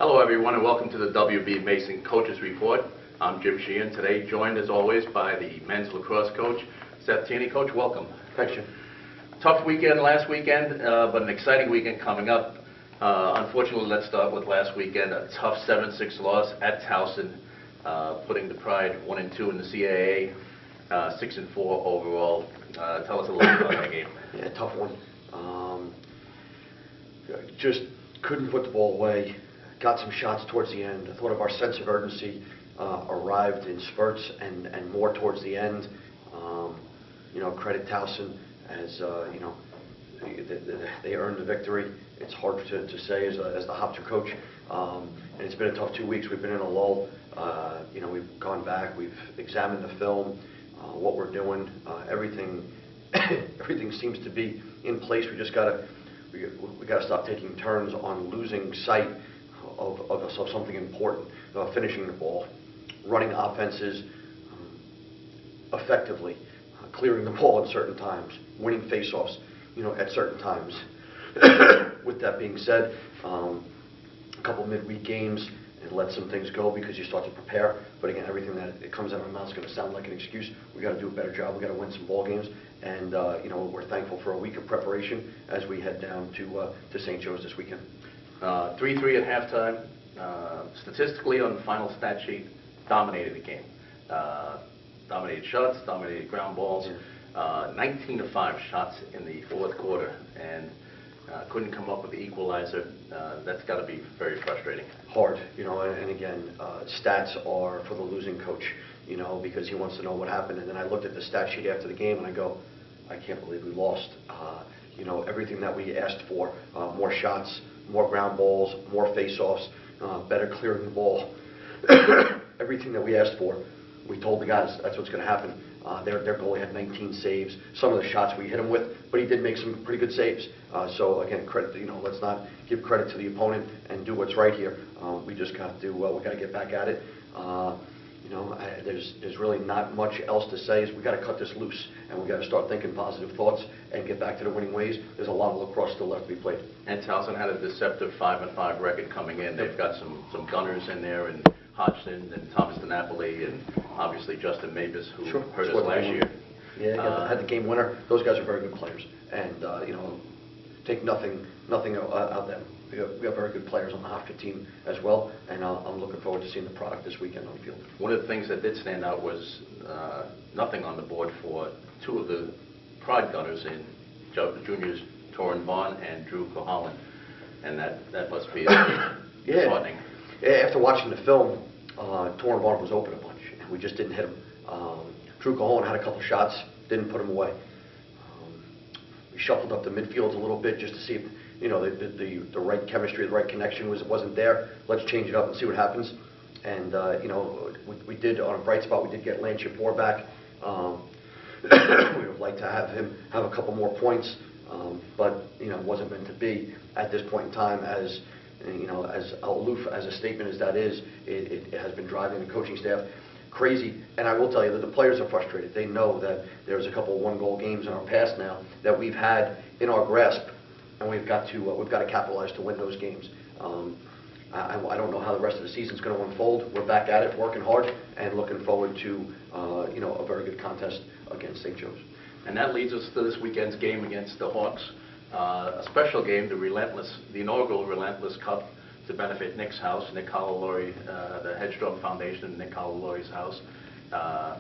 Hello everyone and welcome to the WB Mason Coaches Report. I'm Jim Sheehan, today joined as always by the men's lacrosse coach, Seth Tierney. Coach, welcome. Thanks, Jim. Tough weekend last weekend, but an exciting weekend coming up. Unfortunately, let's start with last weekend, a tough 7-6 loss at Towson, putting the Pride 1-2 in the CAA, 6-4 overall. Tell us a little bit about that game. Yeah, tough one. Just couldn't put the ball away. Got some shots towards the end. I thought of our sense of urgency arrived in spurts and more towards the end. Credit Towson as they earned the victory. It's hard to say as the Hofstra coach, and it's been a tough 2 weeks. We've been in a lull. We've gone back. We've examined the film, what we're doing. Everything seems to be in place. We just gotta stop taking turns on losing sight of something important, finishing the ball, running offenses effectively, clearing the ball at certain times, winning faceoffs, at certain times. With that being said, a couple midweek games and let some things go because you start to prepare. But again, everything that it comes out of my mouth is going to sound like an excuse. We got to do a better job. We got to win some ball games, and we're thankful for a week of preparation as we head down to St. Joe's this weekend. 3-3 at halftime. Statistically, on the final stat sheet, dominated the game. Dominated shots, dominated ground balls. 19-5 shots in the fourth quarter, and couldn't come up with the equalizer. That's got to be very frustrating. Hard, and again, stats are for the losing coach, because he wants to know what happened. And then I looked at the stat sheet after the game, and I go, I can't believe we lost. Everything that we asked for, more shots, more ground balls, more face-offs, better clearing the ball. Everything that we asked for, we told the guys that's what's going to happen. Their goalie had 19 saves. Some of the shots we hit him with, but he did make some pretty good saves. So again, credit. Let's not give credit to the opponent and do what's right here. We just got to we got to get back at it. There's really not much else to say. Is we got to cut this loose and we got to start thinking positive thoughts and get back to the winning ways. There's a lot of lacrosse still left to be played. And Towson had a deceptive 5-5 record coming in. They've got some gunners in there, and Hodgson and Thomas DiNapoli, and obviously Justin Mavis, who hurt us last year. Yeah, had the game winner. Those guys are very good players, and take nothing out of them. We got very good players on the Hofstra team as well, and I'm looking forward to seeing the product this weekend on the field. One of the things that did stand out was nothing on the board for two of the Pride gunners in juniors, Torrin Vaughn and Drew Cohalan, and that must be disheartening. Yeah, after watching the film, Torrin Vaughn was open a bunch, and we just didn't hit him. Drew Cohalan had a couple shots, didn't put him away. We shuffled up the midfield a little bit just to see if the right chemistry, the right connection wasn't there. Let's change it up and see what happens. And we did, on a bright spot, we did get Lance Shapur back. We would have liked to have him have a couple more points, but it wasn't meant to be at this point in time. As aloof as a statement as that is, it has been driving the coaching staff crazy. And I will tell you that the players are frustrated. They know that there's a couple of one-goal games in our past now that we've had in our grasp, and we've got to capitalize to win those games. I don't know how the rest of the season's going to unfold. We're back at it, working hard, and looking forward to a very good contest against St. Joe's. And that leads us to this weekend's game against the Hawks. A special game, the inaugural Relentless Cup, to benefit Nick's house, Nick Calalori, the Headstrong Foundation, and Nick Calalori's house,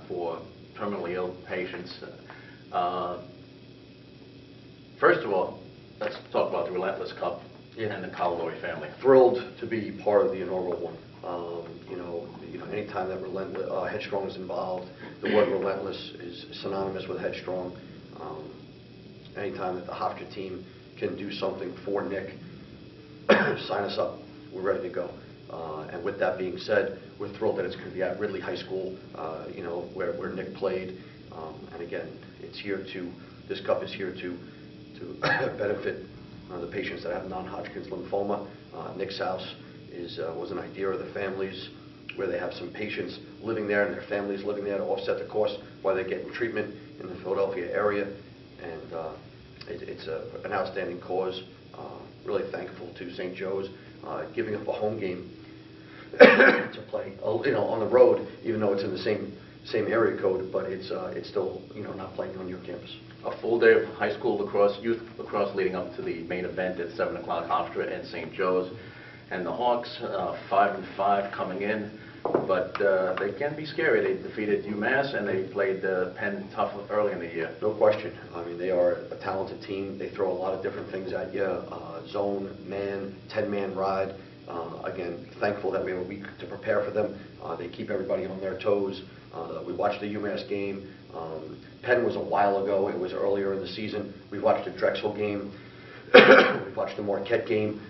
for terminally ill patients. First of all, let's talk about the Relentless Cup and the Calalori family. Thrilled to be part of the inaugural one. Anytime that Headstrong is involved, the word relentless is synonymous with Headstrong. Anytime that the Hofstra team can do something for Nick, sign us up. We're ready to go. And with that being said, we're thrilled that it's going to be at Ridley High School, where Nick played. And again, this cup is here to benefit the patients that have non-Hodgkin's lymphoma. Nick's house was an idea of the families, where they have some patients living there and their families living there to offset the cost while they're getting treatment in the Philadelphia area. And it's an outstanding cause. Really thankful to St. Joe's giving up a home game to play, on the road, even though it's in the same area code, but it's still, not playing on your campus. A full day of high school lacrosse, youth lacrosse leading up to the main event at 7 o'clock, Hofstra and St. Joe's. And the Hawks, 5-5 coming in, but they can be scary. They defeated UMass and they played Penn tough early in the year. No question. I mean, they are a talented team. They throw a lot of different things at you, zone, man, 10-man ride. Again, thankful that we have a week to prepare for them. They keep everybody on their toes. We watched the UMass game. Penn was a while ago. It was earlier in the season. We watched the Drexel game. We've watched the Marquette game.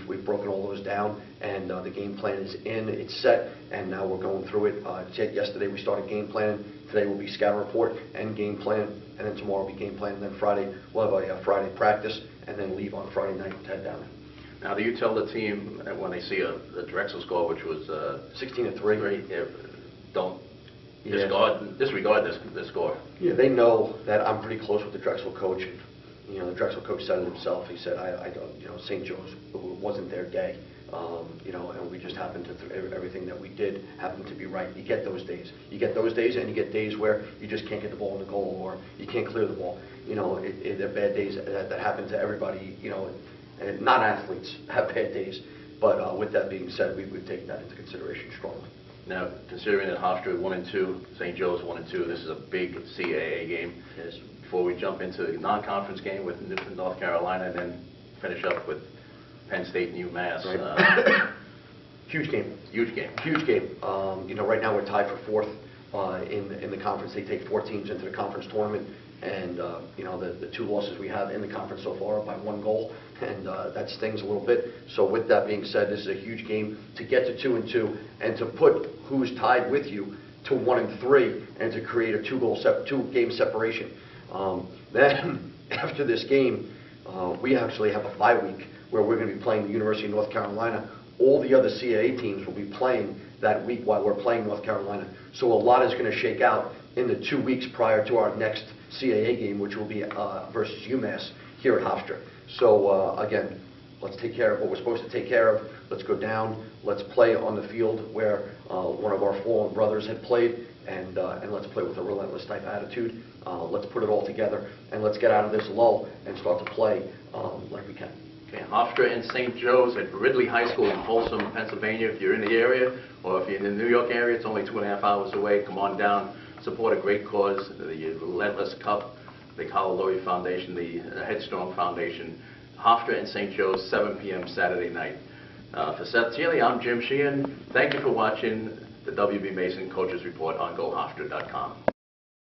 We've broken all those down, and the game plan is in. It's set, and now we're going through it. Yesterday we started game planning. Today will be scout report and game plan, and then tomorrow will be game plan. And then Friday we'll have a Friday practice, and then leave on Friday night to head down. Now, do you tell the team when they see a Drexel score, which was 16-3, don't disregard this score? Yeah, they know that I'm pretty close with the Drexel coach. The Drexel coach said it himself. He said, I don't, St. Joe's wasn't their day, and we just happened to, everything that we did happened to be right. You get those days. You get those days, and you get days where you just can't get the ball in the goal, or you can't clear the ball. They're bad days that happen to everybody, and non-athletes have bad days. But with that being said, we've taken that into consideration strongly. Now, considering that Hofstra 1-2, St. Joe's 1-2, this is a big CAA game. Yes. Before we jump into the non-conference game with North Carolina, and then finish up with Penn State and UMass. Right. Huge game. Huge game. Huge game. Right now we're tied for fourth in the conference. They take 4 teams into the conference tournament, and the 2 losses we have in the conference so far are by 1 goal, and that stings a little bit. So with that being said, this is a huge game to get to 2-2 and to put who's tied with you to 1-3 and to create a 2-game separation. Then after this game, we actually have a bye week where we're going to be playing the University of North Carolina. All the other CAA teams will be playing that week while we're playing North Carolina. So a lot is going to shake out in the 2 weeks prior to our next CAA game, which will be versus UMass here at Hofstra. So again, let's take care of what we're supposed to take care of. Let's go down. Let's play on the field where one of our fallen brothers had played, and let's play with a relentless type attitude. Let's put it all together, and let's get out of this lull and start to play like we can. Okay, Hofstra and St. Joe's at Ridley High School in Folsom, Pennsylvania. If you're in the area, or if you're in the New York area, it's only 2.5 hours away. Come on down, support a great cause, the Relentless Cup, the Kyle Lowry Foundation, the Headstrong Foundation. Hofstra and St. Joe's, 7 p.m. Saturday night. For Seth Tierney, I'm Jim Sheehan. Thank you for watching the WB Mason Coaches Report on GoHofstra.com.